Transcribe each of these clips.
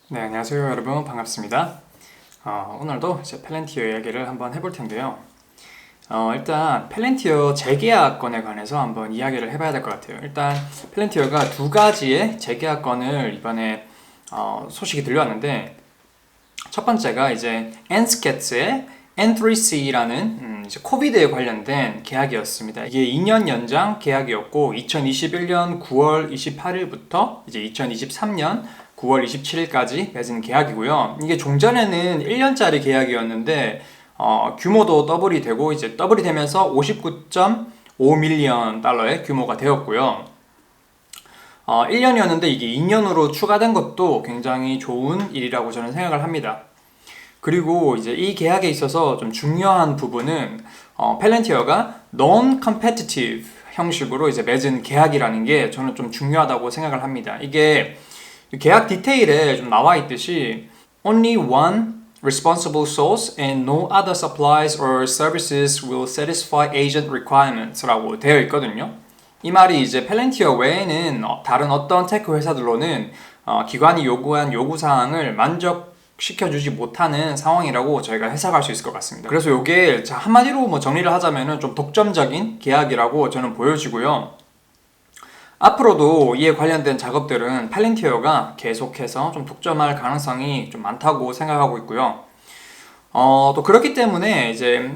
네, 안녕하세요 여러분, 반갑습니다. 오늘도 이제 펠렌티어 이야기를 한번 해볼 텐데요. 일단 펠렌티어 재계약건에 관해서 한번 이야기를 해봐야 될 것 같아요. 일단 펠렌티어가 두 가지의 재계약건을 이번에 소식이 들려왔는데, 첫 번째가 이제 엔스케츠의 N3C라는 이제 코비드에 관련된 계약이었습니다. 이게 2년 연장 계약이었고 2021년 9월 28일부터 이제 2023년 9월 27일까지 맺은 계약이고요. 이게 종전에는 1년짜리 계약이었는데 규모도 더블이 되고 이제 더블이 되면서 59.5 밀리언 달러의 규모가 되었고요. 1년이었는데 이게 2년으로 추가된 것도 굉장히 좋은 일이라고 저는 생각을 합니다. 그리고 이제 이 계약에 있어서 좀 중요한 부분은 펠렌티어가 non-competitive 형식으로 이제 맺은 계약이라는 게 저는 좀 중요하다고 생각을 합니다. 이게 계약 디테일에 좀 나와 있듯이 only one responsible source and no other supplies or services will satisfy agent requirements라고 되어 있거든요. 이 말이 이제 펠렌티어 외에는 다른 어떤 테크 회사들로는 기관이 요구한 요구사항을 만족시켜주지 못하는 상황이라고 저희가 해석할 수 있을 것 같습니다. 그래서 이게 한마디로 뭐 정리를 하자면 좀 독점적인 계약이라고 저는 보여지고요. 앞으로도 이에 관련된 작업들은 펠렌티어가 계속해서 좀 독점할 가능성이 좀 많다고 생각하고 있고요. 또 그렇기 때문에 이제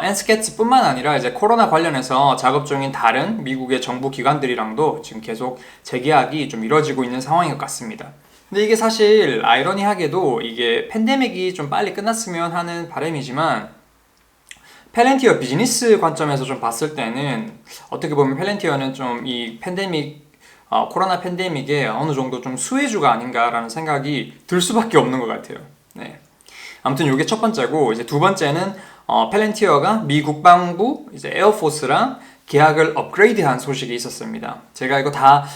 엔스케츠뿐만 아니라 이제 코로나 관련해서 작업 중인 다른 미국의 정부 기관들이랑도 지금 계속 재계약이 좀 이루어지고 있는 상황인 것 같습니다. 근데 이게 사실 아이러니하게도 이게 팬데믹이 좀 빨리 끝났으면 하는 바람이지만 펠렌티어 비즈니스 관점에서 좀 봤을 때는 어떻게 보면 펠렌티어는 좀 이 코로나 팬데믹에 어느 정도 좀 수혜주가 아닌가라는 생각이 들 수밖에 없는 것 같아요. 네. 아무튼 이게 첫 번째고, 이제 두 번째는 펠렌티어가 미 국방부 이제 에어포스랑 계약을 업그레이드한 소식이 있었습니다. 제가 이거 다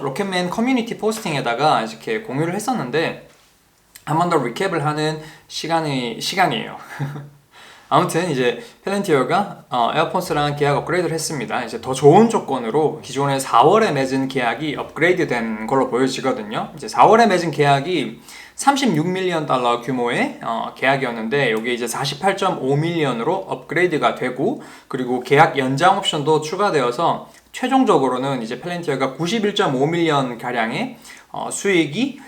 로켓맨 커뮤니티 포스팅에다가 이렇게 공유를 했었는데 한 번 더 리캡을 하는 시간이에요. 아무튼 이제 펠렌티어가 에어포스랑 계약 업그레이드를 했습니다. 이제 더 좋은 조건으로 기존에 4월에 맺은 계약이 업그레이드된 걸로 보여지거든요. 이제 4월에 맺은 계약이 36 밀리언 달러 규모의 계약이었는데 이게 이제 48.5 밀리언으로 업그레이드가 되고, 그리고 계약 연장 옵션도 추가되어서 최종적으로는 이제 펠렌티어가 91.5 밀리언 가량의 수익이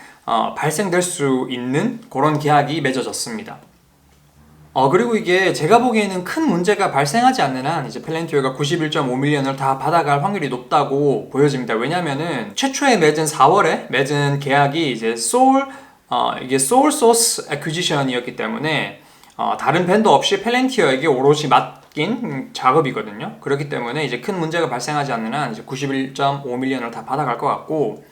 발생될 수 있는 그런 계약이 맺어졌습니다. 그리고 이게 제가 보기에는 큰 문제가 발생하지 않는 한 이제 펠렌티어가 91.5 밀리언을 다 받아갈 확률이 높다고 보여집니다. 왜냐면은 최초에 맺은 4월에 맺은 계약이 이제 이게 소울 소스 애퀴지션이었기 때문에 다른 벤더 없이 펠렌티어에게 오롯이 맡긴 작업이거든요. 그렇기 때문에 이제 큰 문제가 발생하지 않는 한 이제 91.5 밀리언을 다 받아갈 것 같고,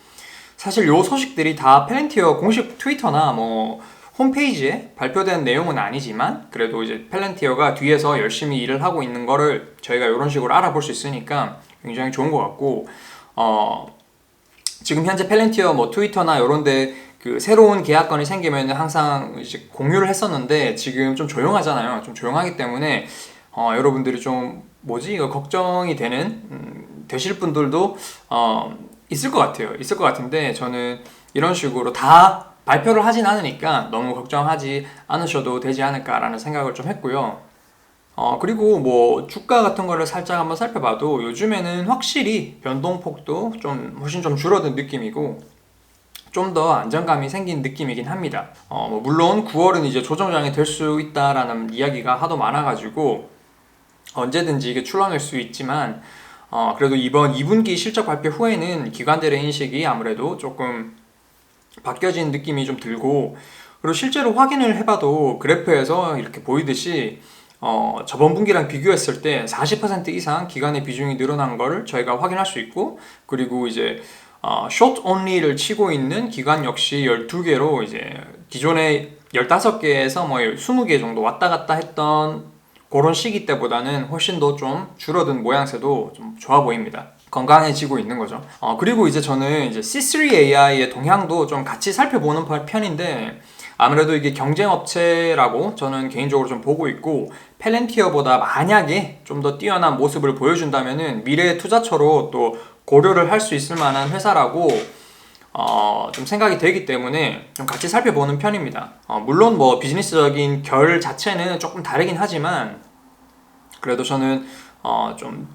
사실 요 소식들이 다 펠렌티어 공식 트위터나 뭐 홈페이지에 발표된 내용은 아니지만 그래도 이제 펠렌티어가 뒤에서 열심히 일을 하고 있는 거를 저희가 이런 식으로 알아볼 수 있으니까 굉장히 좋은 것 같고, 지금 현재 펠렌티어 뭐 트위터나 이런데 그 새로운 계약건이 생기면 항상 이제 공유를 했었는데 지금 좀 조용하잖아요. 좀 조용하기 때문에 여러분들이 좀 이거 걱정이 되실 분들도 있을 것 같아요. 있을 것 같은데 저는 이런 식으로 다 발표를 하진 않으니까 너무 걱정하지 않으셔도 되지 않을까라는 생각을 좀 했고요. 그리고 뭐 주가 같은 거를 살짝 한번 살펴봐도 요즘에는 확실히 변동폭도 훨씬 좀 줄어든 느낌이고 좀 더 안정감이 생긴 느낌이긴 합니다. 물론 9월은 이제 조정장이 될 수 있다라는 이야기가 하도 많아가지고 언제든지 이게 출렁일 수 있지만 그래도 이번 2분기 실적 발표 후에는 기관들의 인식이 아무래도 조금 바뀌어진 느낌이 좀 들고, 그리고 실제로 확인을 해봐도 그래프에서 이렇게 보이듯이 저번 분기랑 비교했을 때 40% 이상 기관의 비중이 늘어난 거를 저희가 확인할 수 있고, 그리고 이제 short only를 치고 있는 기관 역시 12개로 이제 기존에 15개에서 뭐 20개 정도 왔다 갔다 했던 그런 시기 때보다는 훨씬 더 좀 줄어든 모양새도 좀 좋아 보입니다. 건강해지고 있는 거죠. 그리고 이제 저는 이제 C3AI의 동향도 좀 같이 살펴보는 편인데, 아무래도 이게 경쟁업체라고 저는 개인적으로 좀 보고 있고, 펠렌티어보다 만약에 좀 더 뛰어난 모습을 보여준다면은 미래의 투자처로 또 고려를 할 수 있을 만한 회사라고 좀 생각이 되기 때문에 좀 같이 살펴보는 편입니다. 물론 뭐 비즈니스적인 결 자체는 조금 다르긴 하지만 그래도 저는 좀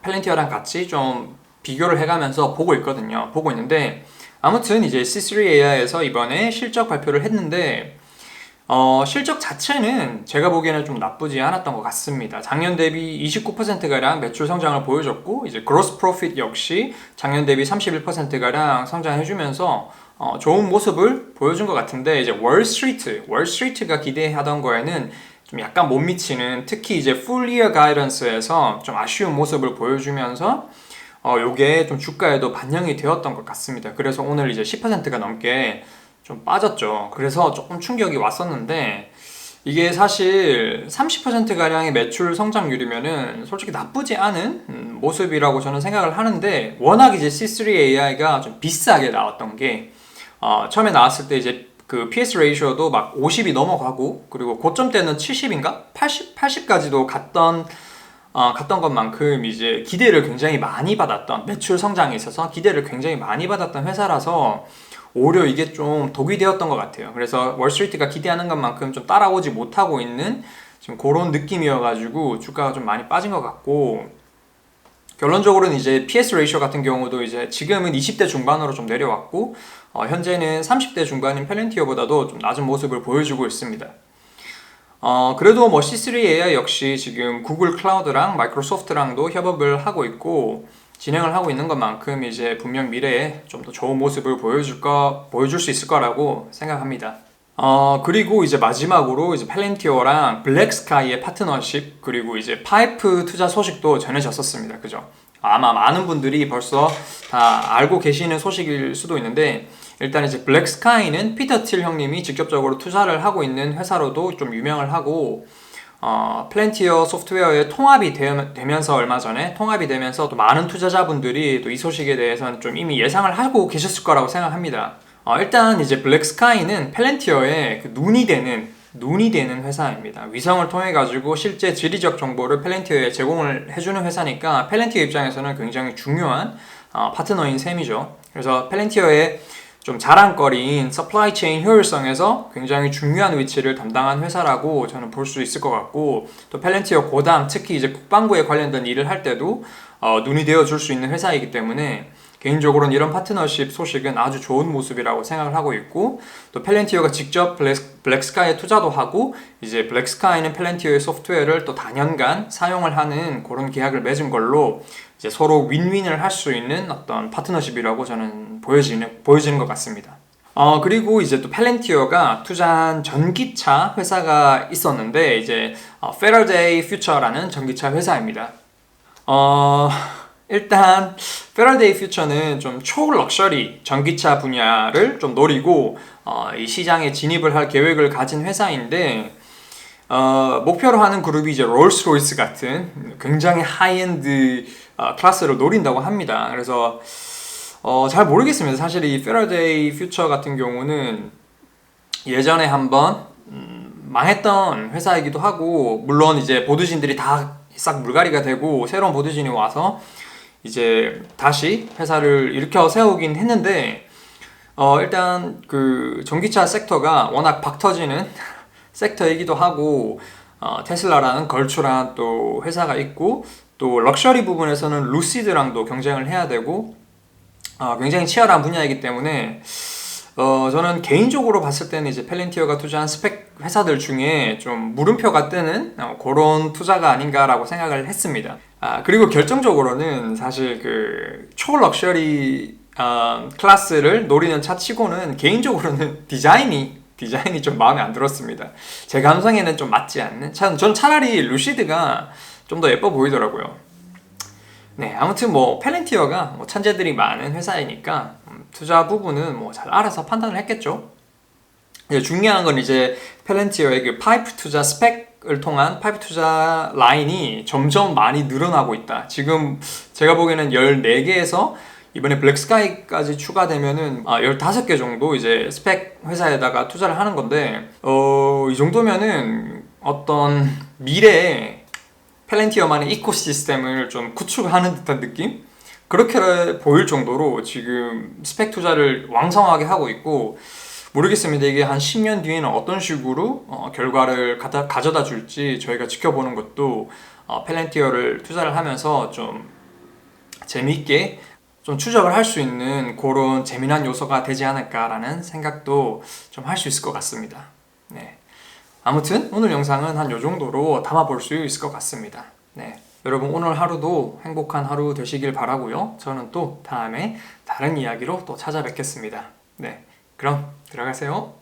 펠렌티어랑 같이 좀 비교를 해가면서 보고 있거든요. 보고 있는데 아무튼 이제 C3AI에서 이번에 실적 발표를 했는데 실적 자체는 제가 보기에는 좀 나쁘지 않았던 것 같습니다. 작년 대비 29%가량 매출 성장을 보여줬고, 이제 gross profit 역시 작년 대비 31%가량 성장해주면서 좋은 모습을 보여준 것 같은데, 이제 월스트리트가 기대하던 거에는 좀 약간 못 미치는, 특히 이제 full year guidance에서 좀 아쉬운 모습을 보여주면서 요게 좀 주가에도 반영이 되었던 것 같습니다. 그래서 오늘 이제 10%가 넘게 좀 빠졌죠. 그래서 조금 충격이 왔었는데 이게 사실 30%가량의 매출 성장률이면은 솔직히 나쁘지 않은 모습이라고 저는 생각을 하는데, 워낙 이제 C3AI가 좀 비싸게 나왔던 게 처음에 나왔을 때 이제 그 PS 레이쇼도 막 50이 넘어가고, 그리고 고점 때는 70인가? 80까지도 갔던 것만큼 이제 기대를 굉장히 많이 받았던, 매출 성장에 있어서 기대를 굉장히 많이 받았던 회사라서 오히려 이게 좀 독이 되었던 것 같아요. 그래서 월스트리트가 기대하는 것만큼 좀 따라오지 못하고 있는 지금 그런 느낌이어가지고 주가가 좀 많이 빠진 것 같고, 결론적으로는 이제 PS 레이쇼 같은 경우도 이제 지금은 20대 중반으로 좀 내려왔고, 현재는 30대 중반인 펠렌티어보다도 좀 낮은 모습을 보여주고 있습니다. 그래도 뭐 C3AI 역시 지금 구글 클라우드랑 마이크로소프트랑도 협업을 하고 있고 진행을 하고 있는 것만큼 이제 분명 미래에 좀 더 좋은 모습을 보여줄 수 있을 거라고 생각합니다. 그리고 이제 마지막으로 이제 펠렌티어랑 블랙스카이의 파트너십, 그리고 이제 파이프 투자 소식도 전해졌었습니다. 그죠? 아마 많은 분들이 벌써 다 알고 계시는 소식일 수도 있는데, 일단 이제 블랙스카이는 피터 틸 형님이 직접적으로 투자를 하고 있는 회사로도 좀 유명을 하고, 플랜티어 소프트웨어에 통합이 되면서 얼마 전에 통합이 되면서 또 많은 투자자분들이 또 이 소식에 대해서는 좀 이미 예상을 하고 계셨을 거라고 생각합니다. 일단 이제 블랙스카이는 플랜티어의 그 눈이 되는 회사입니다. 위성을 통해 가지고 실제 지리적 정보를 플랜티어에 제공을 해주는 회사니까 플랜티어 입장에서는 굉장히 중요한 파트너인 셈이죠. 그래서 플랜티어의 좀 자랑거리인 서플라이 체인 효율성에서 굉장히 중요한 위치를 담당한 회사라고 저는 볼 수 있을 것 같고, 또 펠렌티어 고담, 특히 이제 국방부에 관련된 일을 할 때도 눈이 되어 줄 수 있는 회사이기 때문에 개인적으로는 이런 파트너십 소식은 아주 좋은 모습이라고 생각을 하고 있고, 또 펠렌티어가 직접 블랙스카이에 투자도 하고, 이제 블랙스카이는 펠렌티어의 소프트웨어를 또 단연간 사용을 하는 그런 계약을 맺은 걸로 이제 서로 윈윈을 할 수 있는 어떤 파트너십이라고 저는 보여지는 것 같습니다. 그리고 이제 또 펠렌티어가 투자한 전기차 회사가 있었는데, 이제 페러데이 퓨처라는 전기차 회사입니다. 일단 페러데이 퓨처는 좀 초럭셔리 전기차 분야를 좀 노리고 이 시장에 진입을 할 계획을 가진 회사인데, 목표로 하는 그룹이 이제 롤스로이스 같은 굉장히 하이엔드 클래스를 노린다고 합니다. 그래서 잘 모르겠습니다. 사실 이 페러데이 퓨처 같은 경우는 예전에 한번 망했던 회사이기도 하고, 물론 이제 보드진들이 다 싹 물갈이가 되고 새로운 보드진이 와서 이제 다시 회사를 일으켜 세우긴 했는데, 일단 그 전기차 섹터가 워낙 박터지는 섹터이기도 하고, 테슬라라는 걸출한 또 회사가 있고, 또 럭셔리 부분에서는 루시드랑도 경쟁을 해야 되고, 굉장히 치열한 분야이기 때문에 저는 개인적으로 봤을 때는 이제 펠렌티어가 투자한 스펙 회사들 중에 좀 물음표가 뜨는 그런 투자가 아닌가라고 생각을 했습니다. 그리고 결정적으로는 사실 그 초럭셔리 클래스를 노리는 차치고는 개인적으로는 디자인이 좀 마음에 안 들었습니다. 제 감성에는 좀 맞지 않는, 전 차라리 루시드가 좀 더 예뻐 보이더라고요. 네, 아무튼 뭐 펠렌티어가 뭐 천재들이 많은 회사이니까 투자 부분은 뭐 잘 알아서 판단을 했겠죠. 중요한 건 이제 펠렌티어의 그 파이프 투자 스펙을 통한 파이프 투자 라인이 점점 많이 늘어나고 있다. 지금 제가 보기에는 14개에서 이번에 블랙스카이까지 추가되면은 15개 정도 이제 스펙 회사에다가 투자를 하는 건데, 이 정도면은 어떤 미래에 펠렌티어만의 이코시스템을 좀 구축하는 듯한 느낌? 그렇게 보일 정도로 지금 스펙 투자를 왕성하게 하고 있고, 모르겠습니다. 이게 한 10년 뒤에는 어떤 식으로 결과를 가져다 줄지 저희가 지켜보는 것도 펠렌티어를 투자를 하면서 좀 재미있게 좀 추적을 할 수 있는 그런 재미난 요소가 되지 않을까라는 생각도 좀 할 수 있을 것 같습니다. 네. 아무튼 오늘 영상은 한 요 정도로 담아볼 수 있을 것 같습니다. 네. 여러분 오늘 하루도 행복한 하루 되시길 바라고요. 저는 또 다음에 다른 이야기로 또 찾아뵙겠습니다. 네. 그럼 들어가세요.